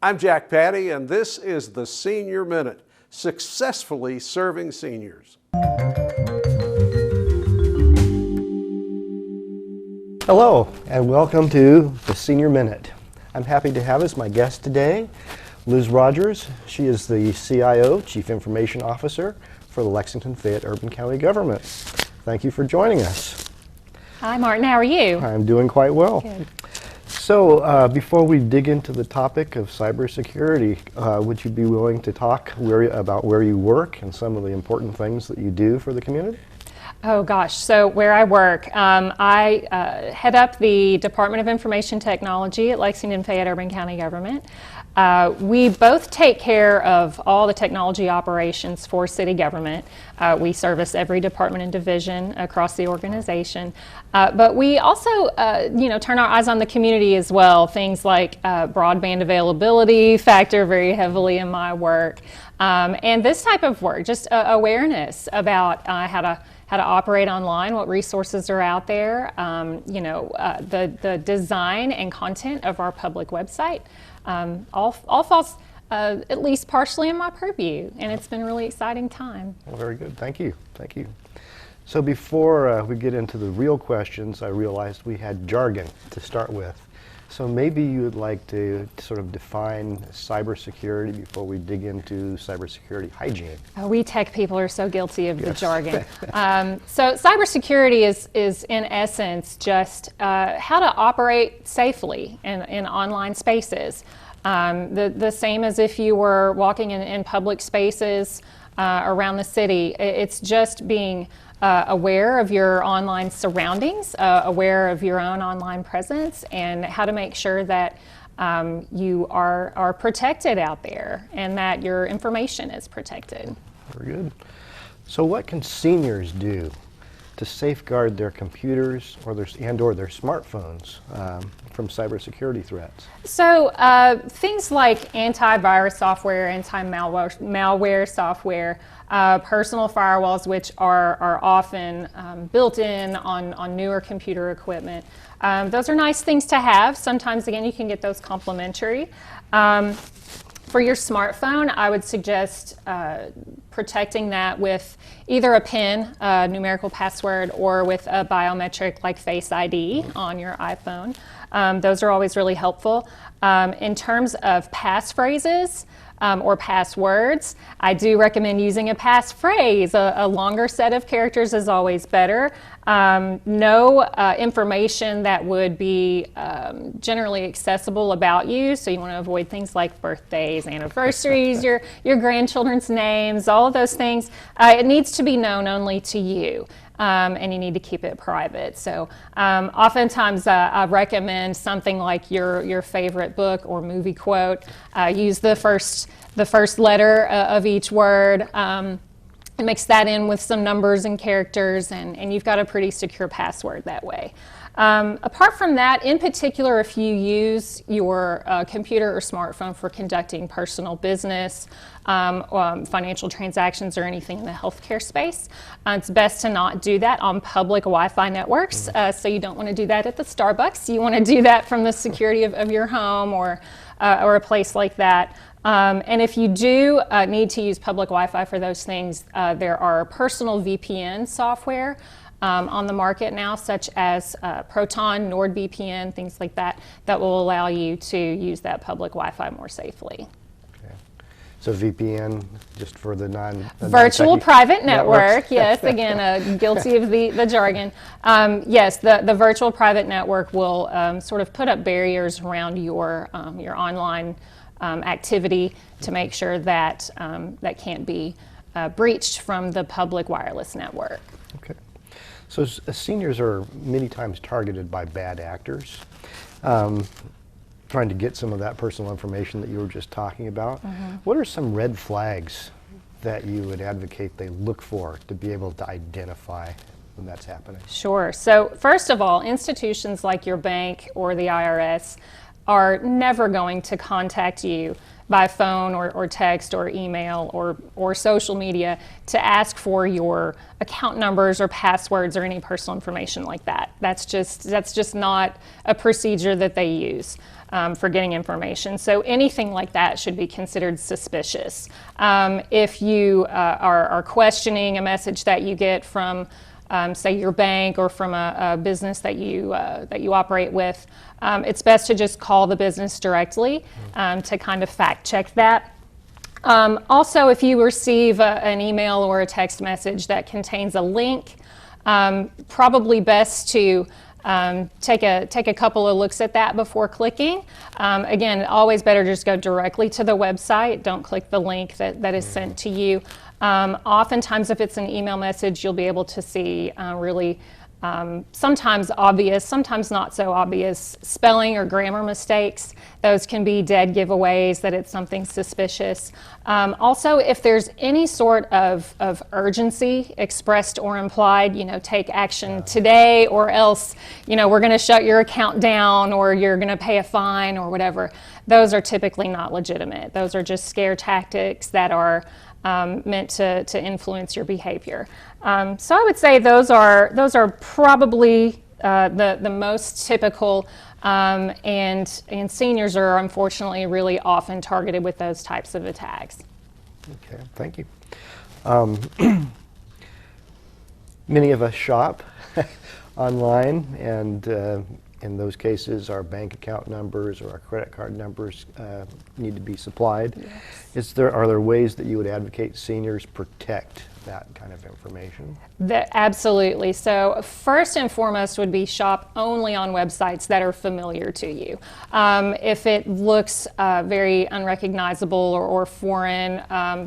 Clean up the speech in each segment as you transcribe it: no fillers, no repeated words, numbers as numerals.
I'm Jack Patty, and this is the Senior Minute, successfully serving seniors. Hello, and welcome to the Senior Minute. I'm happy to have as my guest today Liz Rogers. She is the CIO, Chief Information Officer, for the Lexington Fayette Urban County Government. Thank you for joining us. Hi Martin, how are you? I'm doing quite well. Good. So before we dig into the topic of cybersecurity, would you be willing to talk about where you work and some of the important things that you do for the community? Oh gosh, so where I work, I head up the Department of Information Technology at Lexington Fayette Urban County Government. We both take care of all the technology operations for city government. We service every department and division across the organization. But we also, turn our eyes on the community as well. Things like broadband availability factor very heavily in my work. And this type of work, just awareness about how to operate online, what resources are out there, the design and content of our public website. All falls at least partially in my purview, and it's been a really exciting time. Well, very good. Thank you. Thank you. So before we get into the real questions, I realized we had jargon to start with. So maybe you would like to sort of define cybersecurity before we dig into cybersecurity hygiene. We tech people are so guilty of the Yes. jargon. So cybersecurity is in essence just how to operate safely in online spaces. The same as if you were walking in public spaces around the city. It's just being aware of your online surroundings, aware of your own online presence, and how to make sure that you are protected out there and that your information is protected. Very good. So what can seniors do to safeguard their computers or their smartphones from cybersecurity threats? So things like antivirus software, anti-malware software, personal firewalls, which are often built in on newer computer equipment. Those are nice things to have. Sometimes, again, you can get those complimentary. For your smartphone, I would suggest protecting that with either a PIN, numerical password, or with a biometric like Face ID on your iPhone. Those are always really helpful. In terms of passphrases or passwords, I do recommend using a passphrase. A longer set of characters is always better. No information that would be generally accessible about you, so you want to avoid things like birthdays, anniversaries, your grandchildren's names, all of those things. It needs to be known only to you. And you need to keep it private. So oftentimes I recommend something like your favorite book or movie quote. Use the first letter of each word. And mix that in with some numbers and characters, and you've got a pretty secure password that way. Apart from that, in particular, if you use your computer or smartphone for conducting personal business, financial transactions, or anything in the healthcare space, it's best to not do that on public Wi-Fi networks. So you don't want to do that at the Starbucks. You want to do that from the security of your home or a place like that. And if you do need to use public Wi-Fi for those things, there are personal VPN software on the market now, such as Proton, NordVPN, things like that, that will allow you to use that public Wi-Fi more safely. Okay. So VPN, just for the Virtual private network, yes, again, guilty of the jargon. Yes, the virtual private network will sort of put up barriers around your online activity to make sure that that can't be breached from the public wireless network. Okay. So seniors are many times targeted by bad actors, trying to get some of that personal information that you were just talking about. Mm-hmm. What are some red flags that you would advocate they look for to be able to identify when that's happening? Sure. So first of all, institutions like your bank or the IRS are never going to contact you by phone or text or email or social media to ask for your account numbers or passwords or any personal information like that. That's just not a procedure that they use for getting information. So anything like that should be considered suspicious. If you are questioning a message that you get from say your bank or from a business that you operate with, it's best to just call the business directly to kind of fact check that. Also, if you receive an email or a text message that contains a link, probably best to take a couple of looks at that before clicking. Again, always better to just go directly to the website. Don't click the link that is sent to you. Oftentimes, if it's an email message, you'll be able to see really sometimes obvious, sometimes not so obvious spelling or grammar mistakes. Those can be dead giveaways that it's something suspicious. Also, if there's any sort of urgency expressed or implied, take action today or else, we're going to shut your account down or you're going to pay a fine or whatever. Those are typically not legitimate. Those are just scare tactics that are meant to influence your behavior. So I would say those are probably the most typical, and seniors are unfortunately really often targeted with those types of attacks. Okay, thank you. Many of us shop online, and in those cases, our bank account numbers or our credit card numbers need to be supplied. Yes. Are there ways that you would advocate seniors protect that kind of information? Absolutely. So first and foremost would be shop only on websites that are familiar to you. If it looks very unrecognizable or foreign,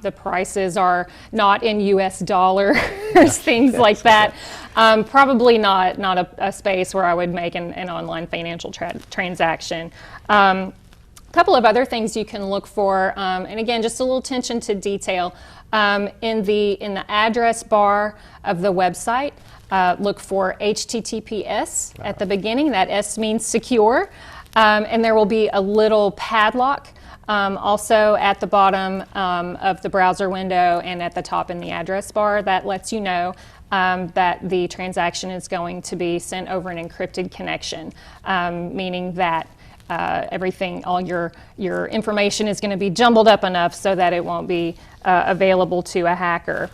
the prices are not in US dollars, things like that, probably not a space where I would make an online financial transaction. Couple of other things you can look for, and again, just a little attention to detail. In the address bar of the website, look for HTTPS at the beginning. That S means secure, and there will be a little padlock also at the bottom of the browser window and at the top in the address bar that lets you know that the transaction is going to be sent over an encrypted connection, meaning that all your information is going to be jumbled up enough so that it won't be available to a hacker.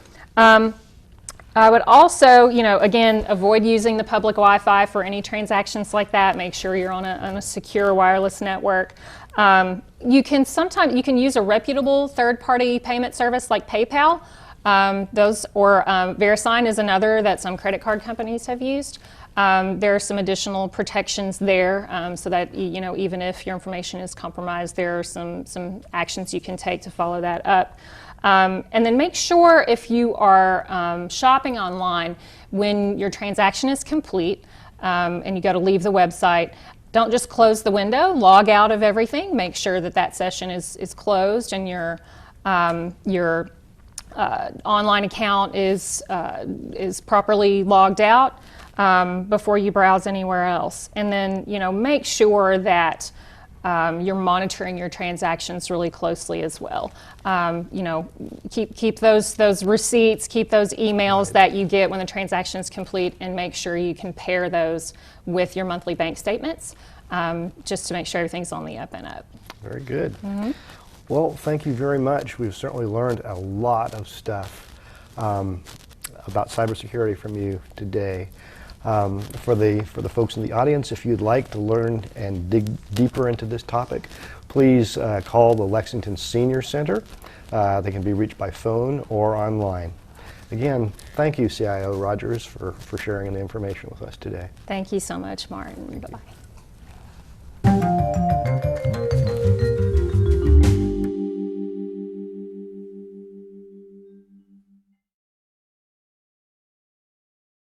I would also, again, avoid using the public Wi-Fi for any transactions like that. Make sure you're on a secure wireless network. You can use a reputable third-party payment service like PayPal. VeriSign is another that some credit card companies have used. There are some additional protections there so that even if your information is compromised, there are some actions you can take to follow that up. And then make sure if you are shopping online, when your transaction is complete and you go to leave the website, don't just close the window, log out of everything, make sure that session is closed and your online account is properly logged out before you browse anywhere else. And then, make sure that you're monitoring your transactions really closely as well. Keep those receipts, keep those emails that you get when the transaction is complete, and make sure you compare those with your monthly bank statements, just to make sure everything's on the up and up. Very good. Well, thank you very much. We've certainly learned a lot of stuff about cybersecurity from you today. For the folks in the audience, if you'd like to learn and dig deeper into this topic, please call the Lexington Senior Center. They can be reached by phone or online. Again, thank you, CIO Rogers, for sharing the information with us today. Thank you so much, Martin. Bye-bye.